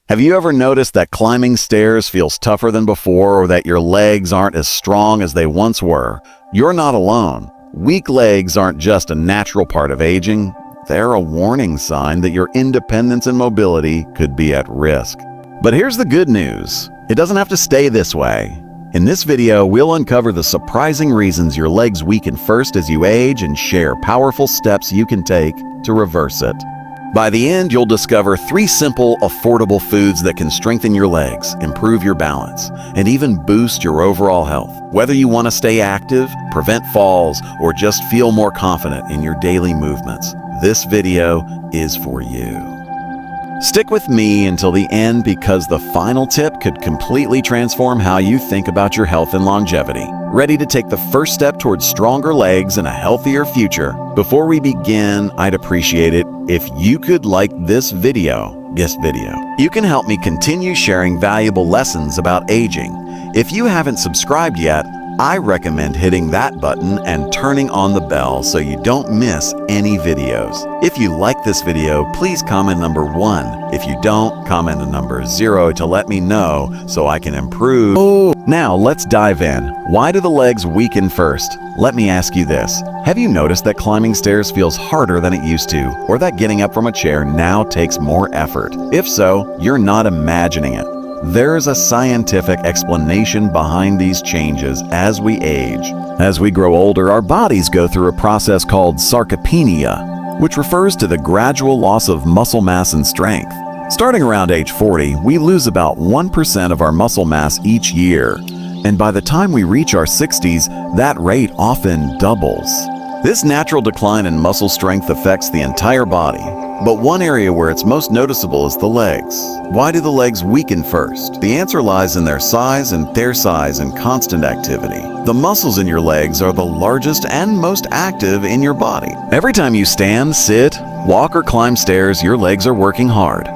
Have you ever noticed that climbing stairs feels tougher than before, or that your legs aren't as strong as they once were? You're not alone. Weak legs aren't just a natural part of aging. They're a warning sign that your independence and mobility could be at risk. But here's the good news. It doesn't have to stay this way. In this video, we'll uncover the surprising reasons your legs weaken first as you age and share powerful steps you can take to reverse it. By the end, you'll discover 3 simple, affordable foods that can strengthen your legs, improve your balance, and even boost your overall health. Whether you want to stay active, prevent falls, or just feel more confident in your daily movements, this video is for you. Stick with me until the end because the final tip could completely transform how you think about your health and longevity. Ready to take the first step towards stronger legs and a healthier future? Before we begin, I'd appreciate it if you could like this video. You can help me continue sharing valuable lessons about aging. If you haven't subscribed yet, I recommend hitting that button and turning on the bell so you don't miss any videos. If you like this video, please comment number 1. If you don't, comment the number 0 to let me know so I can improve. Now let's dive in. Why do the legs weaken first? Let me ask you this. Have you noticed that climbing stairs feels harder than it used to, or that getting up from a chair now takes more effort? If so, you're not imagining it. There's a scientific explanation behind these changes as we age. As we grow older, our bodies go through a process called sarcopenia, which refers to the gradual loss of muscle mass and strength. Starting around age 40, we lose about 1% of our muscle mass each year, and by the time we reach our 60s, that rate often doubles. This natural decline in muscle strength affects the entire body. But one area where it's most noticeable is the legs. Why do the legs weaken first? The answer lies in their size and constant activity. The muscles in your legs are the largest and most active in your body. Every time you stand, sit, walk, or climb stairs, your legs are working hard.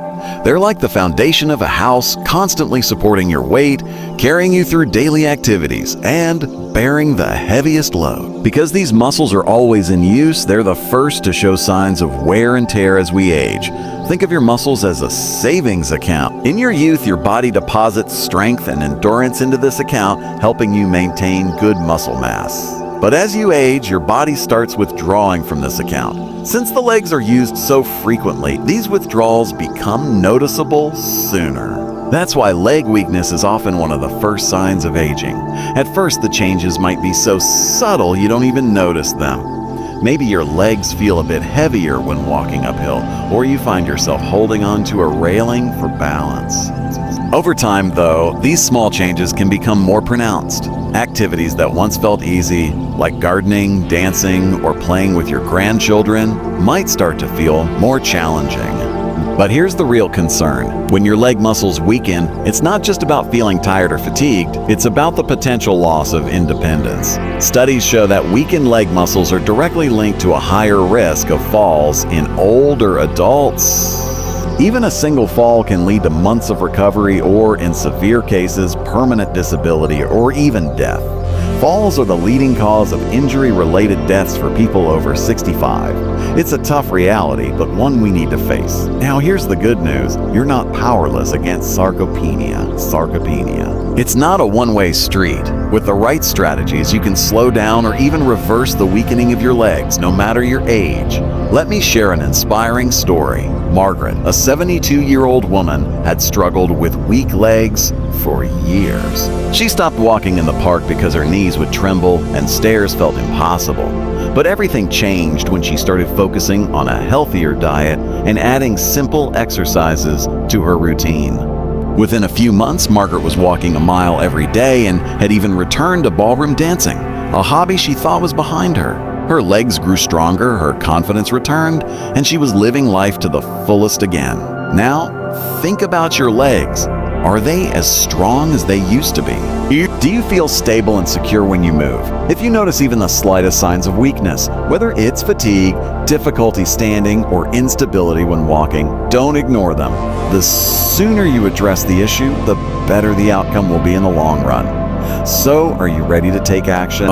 They're like the foundation of a house, constantly supporting your weight, carrying you through daily activities, and bearing the heaviest load. Because these muscles are always in use, they're the first to show signs of wear and tear as we age. Think of your muscles as a savings account. In your youth, your body deposits strength and endurance into this account, helping you maintain good muscle mass. But as you age, your body starts withdrawing from this account. Since the legs are used so frequently, these withdrawals become noticeable sooner. That's why leg weakness is often one of the first signs of aging. At first, the changes might be so subtle you don't even notice them. Maybe your legs feel a bit heavier when walking uphill, or you find yourself holding onto a railing for balance. Over time, though, these small changes can become more pronounced. Activities that once felt easy, like gardening, dancing, or playing with your grandchildren, might start to feel more challenging. But here's the real concern. When your leg muscles weaken, it's not just about feeling tired or fatigued, it's about the potential loss of independence. Studies show that weakened leg muscles are directly linked to a higher risk of falls in older adults. Even a single fall can lead to months of recovery or, in severe cases, permanent disability or even death. Falls are the leading cause of injury-related deaths for people over 65. It's a tough reality, but one we need to face. Now here's the good news. You're not powerless against sarcopenia. It's not a one-way street. With the right strategies, you can slow down or even reverse the weakening of your legs, no matter your age. Let me share an inspiring story. Margaret, a 72-year-old woman, had struggled with weak legs for years. She stopped walking in the park because her knees would tremble and stairs felt impossible. But everything changed when she started focusing on a healthier diet and adding simple exercises to her routine. Within a few months, Margaret was walking a mile every day and had even returned to ballroom dancing, a hobby she thought was behind her. Her legs grew stronger, her confidence returned, and she was living life to the fullest again. Now, think about your legs. Are they as strong as they used to be? Do you feel stable and secure when you move? If you notice even the slightest signs of weakness, whether it's fatigue, difficulty standing, or instability when walking, don't ignore them. The sooner you address the issue, the better the outcome will be in the long run. So, are you ready to take action?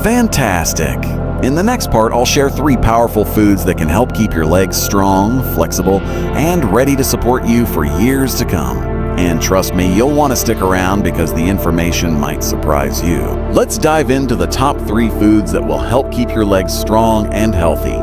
Fantastic! In the next part, I'll share 3 powerful foods that can help keep your legs strong, flexible, and ready to support you for years to come. And trust me, you'll want to stick around because the information might surprise you. Let's dive into the top 3 foods that will help keep your legs strong and healthy.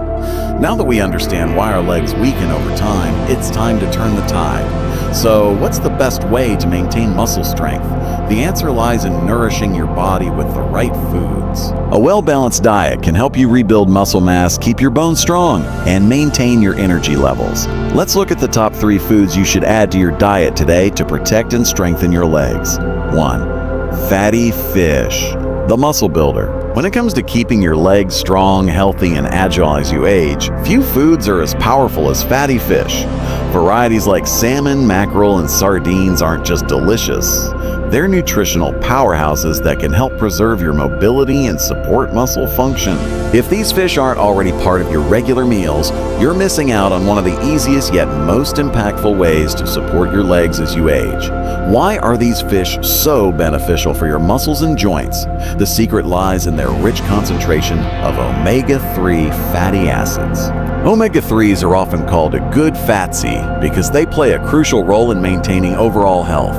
Now that we understand why our legs weaken over time, it's time to turn the tide. So, what's the best way to maintain muscle strength? The answer lies in nourishing your body with the right foods. A well-balanced diet can help you rebuild muscle mass, keep your bones strong, and maintain your energy levels. Let's look at the top 3 foods you should add to your diet today to protect and strengthen your legs. 1. Fatty fish, the muscle builder. When it comes to keeping your legs strong, healthy, and agile as you age, few foods are as powerful as fatty fish. Varieties like salmon, mackerel, and sardines aren't just delicious. They're nutritional powerhouses that can help preserve your mobility and support muscle function. If these fish aren't already part of your regular meals, you're missing out on one of the easiest yet most impactful ways to support your legs as you age. Why are these fish so beneficial for your muscles and joints? The secret lies in their rich concentration of omega-3 fatty acids. Omega-3s are often called a good fatty because they play a crucial role in maintaining overall health.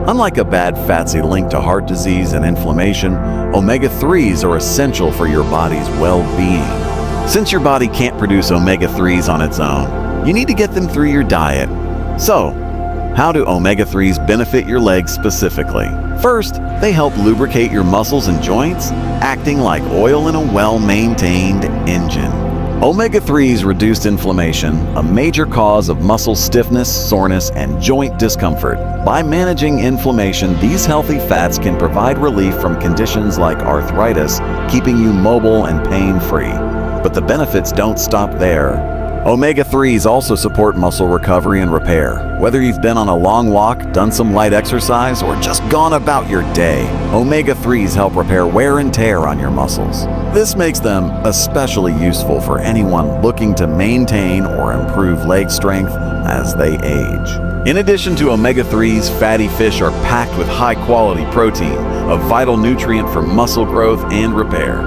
Unlike a bad fatty linked to heart disease and inflammation, omega-3s are essential for your body's well-being. Since your body can't produce omega-3s on its own, you need to get them through your diet. So, how do omega-3s benefit your legs specifically? First, they help lubricate your muscles and joints, acting like oil in a well-maintained engine. Omega-3s reduce inflammation, a major cause of muscle stiffness, soreness, and joint discomfort. By managing inflammation, these healthy fats can provide relief from conditions like arthritis, keeping you mobile and pain-free. But the benefits don't stop there. Omega-3s also support muscle recovery and repair. Whether you've been on a long walk, done some light exercise, or just gone about your day, omega-3s help repair wear and tear on your muscles. This makes them especially useful for anyone looking to maintain or improve leg strength as they age. In addition to omega-3s, fatty fish are packed with high-quality protein, a vital nutrient for muscle growth and repair.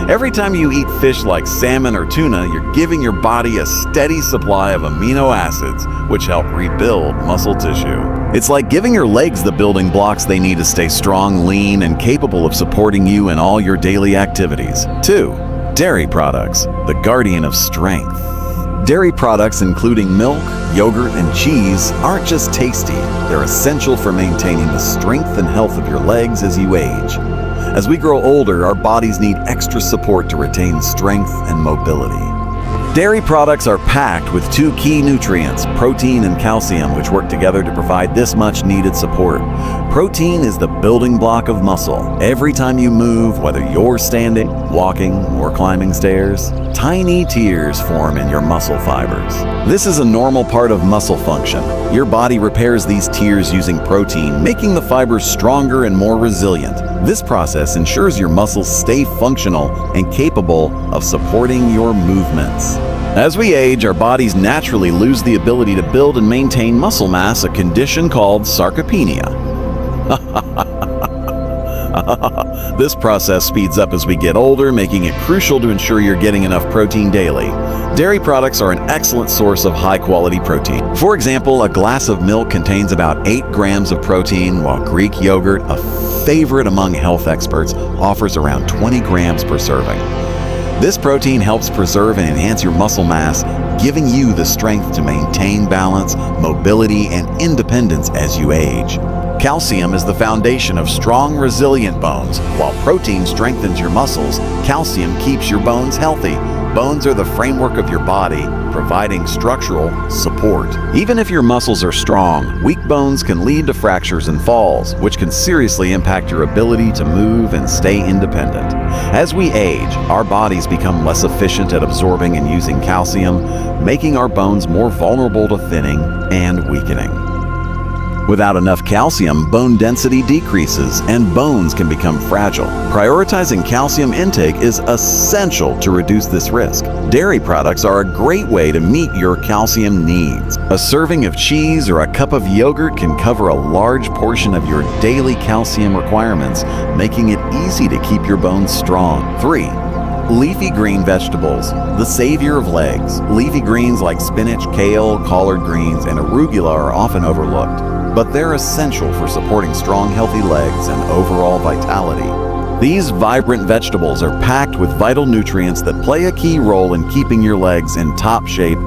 Every time you eat fish like salmon or tuna, you're giving your body a steady supply of amino acids, which help rebuild muscle tissue. It's like giving your legs the building blocks they need to stay strong, lean, and capable of supporting you in all your daily activities. 2. Dairy products, the guardian of strength. Dairy products, including milk, yogurt, and cheese, aren't just tasty. They're essential for maintaining the strength and health of your legs as you age. As we grow older, our bodies need extra support to retain strength and mobility. Dairy products are packed with 2 key nutrients, protein and calcium, which work together to provide this much needed support. Protein is the building block of muscle. Every time you move, whether you're standing, walking, or climbing stairs, tiny tears form in your muscle fibers. This is a normal part of muscle function. Your body repairs these tears using protein, making the fibers stronger and more resilient. This process ensures your muscles stay functional and capable of supporting your movements. As we age, our bodies naturally lose the ability to build and maintain muscle mass, a condition called sarcopenia. This process speeds up as we get older, making it crucial to ensure you're getting enough protein daily. Dairy products are an excellent source of high-quality protein. For example, a glass of milk contains about 8 grams of protein, while Greek yogurt, a favorite among health experts, offers around 20 grams per serving. This protein helps preserve and enhance your muscle mass, giving you the strength to maintain balance, mobility, and independence as you age. Calcium is the foundation of strong, resilient bones. While protein strengthens your muscles, calcium keeps your bones healthy. Bones are the framework of your body, providing structural support. Even if your muscles are strong, weak bones can lead to fractures and falls, which can seriously impact your ability to move and stay independent. As we age, our bodies become less efficient at absorbing and using calcium, making our bones more vulnerable to thinning and weakening. Without enough calcium, bone density decreases and bones can become fragile. Prioritizing calcium intake is essential to reduce this risk. Dairy products are a great way to meet your calcium needs. A serving of cheese or a cup of yogurt can cover a large portion of your daily calcium requirements, making it easy to keep your bones strong. 3. Leafy green vegetables, the savior of legs. Leafy greens like spinach, kale, collard greens, and arugula are often overlooked, but they're essential for supporting strong, healthy legs and overall vitality. These vibrant vegetables are packed with vital nutrients that play a key role in keeping your legs in top shape,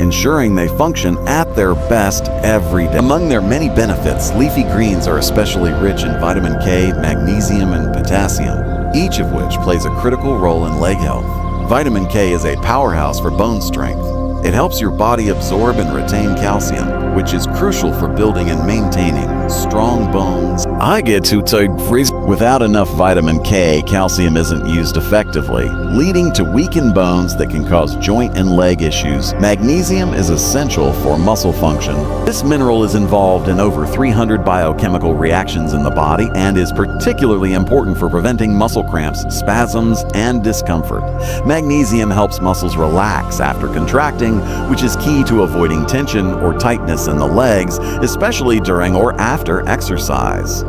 ensuring they function at their best every day. Among their many benefits, leafy greens are especially rich in vitamin K, magnesium, and potassium, each of which plays a critical role in leg health. Vitamin K is a powerhouse for bone strength. It helps your body absorb and retain calcium, which is crucial for building and maintaining strong bones. I get to take freeze. Without enough vitamin K, calcium isn't used effectively, leading to weakened bones that can cause joint and leg issues. Magnesium is essential for muscle function. This mineral is involved in over 300 biochemical reactions in the body and is particularly important for preventing muscle cramps, spasms, and discomfort. Magnesium helps muscles relax after contracting, which is key to avoiding tension or tightness in the legs, especially during or after exercise.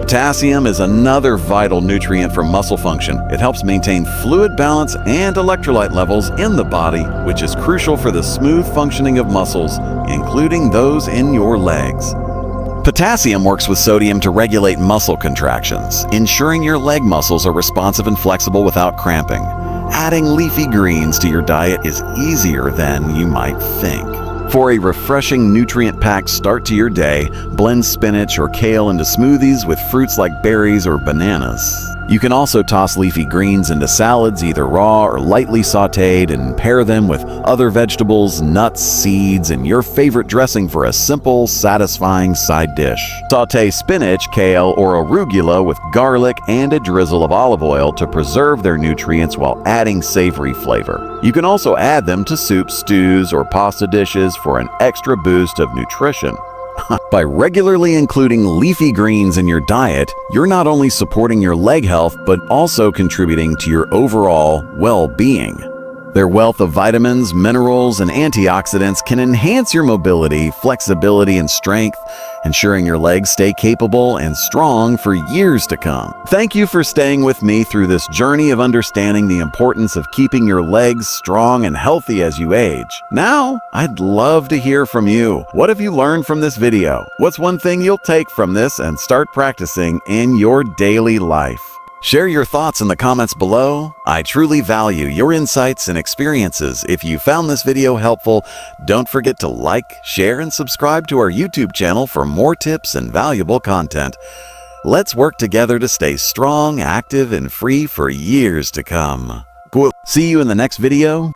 Potassium is another vital nutrient for muscle function. It helps maintain fluid balance and electrolyte levels in the body, which is crucial for the smooth functioning of muscles, including those in your legs. Potassium works with sodium to regulate muscle contractions, ensuring your leg muscles are responsive and flexible without cramping. Adding leafy greens to your diet is easier than you might think. For a refreshing, nutrient-packed start to your day, blend spinach or kale into smoothies with fruits like berries or bananas. You can also toss leafy greens into salads, either raw or lightly sautéed, and pair them with other vegetables, nuts, seeds, and your favorite dressing for a simple, satisfying side dish. Sauté spinach, kale, or arugula with garlic and a drizzle of olive oil to preserve their nutrients while adding savory flavor. You can also add them to soups, stews, or pasta dishes for an extra boost of nutrition. By regularly including leafy greens in your diet, you're not only supporting your leg health, but also contributing to your overall well-being. Their wealth of vitamins, minerals, and antioxidants can enhance your mobility, flexibility, and strength, ensuring your legs stay capable and strong for years to come. Thank you for staying with me through this journey of understanding the importance of keeping your legs strong and healthy as you age. Now, I'd love to hear from you. What have you learned from this video? What's one thing you'll take from this and start practicing in your daily life? Share your thoughts in the comments below. I truly value your insights and experiences. If you found this video helpful, don't forget to like, share, and subscribe to our YouTube channel for more tips and valuable content. Let's work together to stay strong, active, and free for years to come. Cool. See you in the next video.